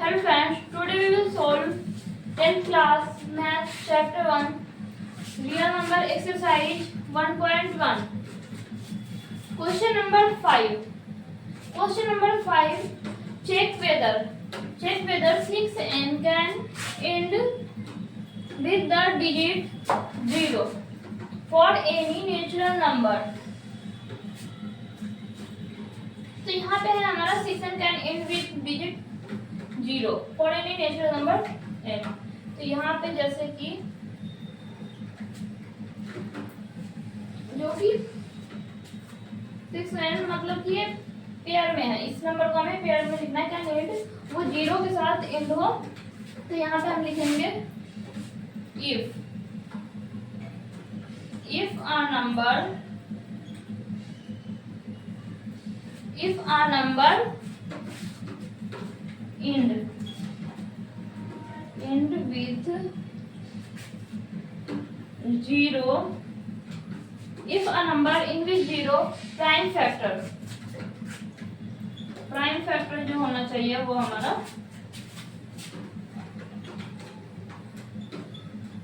Hello friends, today we will solve 10th class math chapter 1 real number exercise 1.1. Question number 5. Question number 5. Check whether 6n can end with the digit 0 for any natural number. तो यहाँ पे है हमारा 6n can end with digit 0 for any natural number n. तो यहाँ पे जैसे कि जो कि 6n मतलब कि ये पेयर में है, इस नंबर को हमें पेयर में लिखना है। कैन एंड वो 0 के साथ एंड हो, तो यहाँ पे हम लिखेंगे if a number end with 0, if a number end with 0, prime factor जो होना चाहिए वो हमारा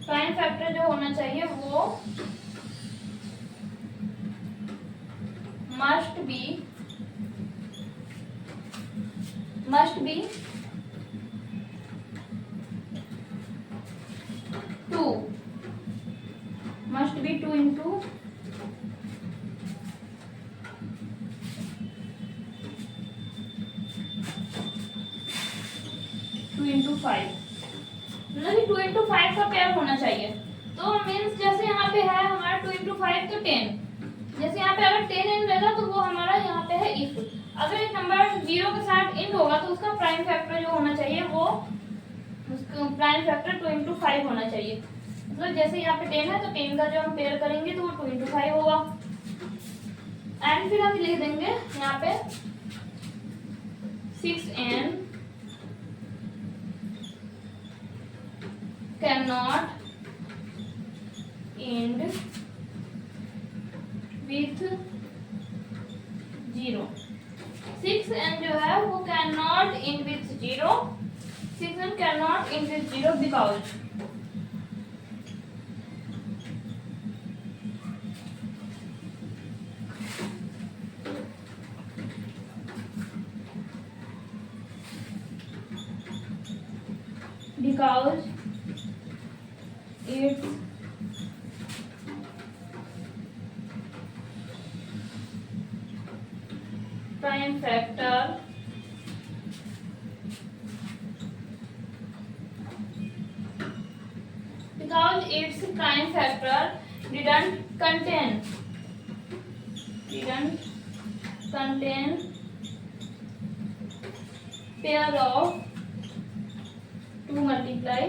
प्राइम फैक्टर जो होना चाहिए वो must be 2 into 5, मतलब कि 2 into 5 का पेयर होना चाहिए। तो मीन्स जैसे यहाँ पे है हमारा 2 into 5 तो 10, जैसे यहाँ पे अगर 10 एंड रहेगा तो वो हमारा यहाँ पे है इफ। अगर एक नंबर 0 के साथ एंड होगा तो उसका प्राइम फैक्टर जो होना चाहिए वो उसका प्राइम फैक्टर 2 into 5 होना चाहिए। मतलब जैसे यहाँ पे 10 है तो 10 का जो हम पेयर करेंगे तो वो 2 into 5 होगा। एंड फिर हम लिख देंगे यहाँ पे 6n cannot end with 0। 6n जो है वो cannot end with 0, 6n cannot end with 0 because its prime factor didn't contain pair of 2 multiply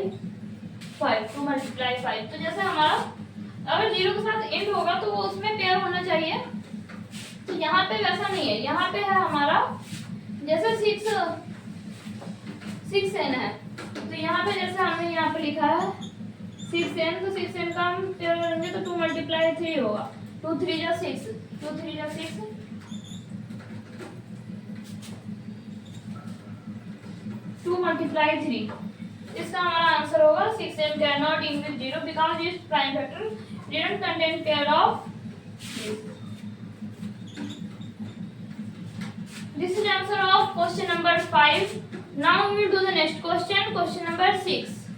5। तो जैसे हमारा अगर 0 के साथ एंड होगा तो वो उसमें पेयर होना चाहिए। तो यहाँ पे वैसा नहीं है, यहाँ पे है हमारा जैसे 6n है तो यहाँ पे जैसे हमने यहाँ पे लिखा है 6n, तो 6n का हम पेयर करेंगे तो 2 multiply 3 होगा। 2 3 जा 6, 2 3 जा 6, 2 multiply 3। इसका हमारा आंसर होगा 6n cannot end with 0 because its prime factor didn't contain pair of this. This is answer of question number 5. Now we will do the next question, question number 6.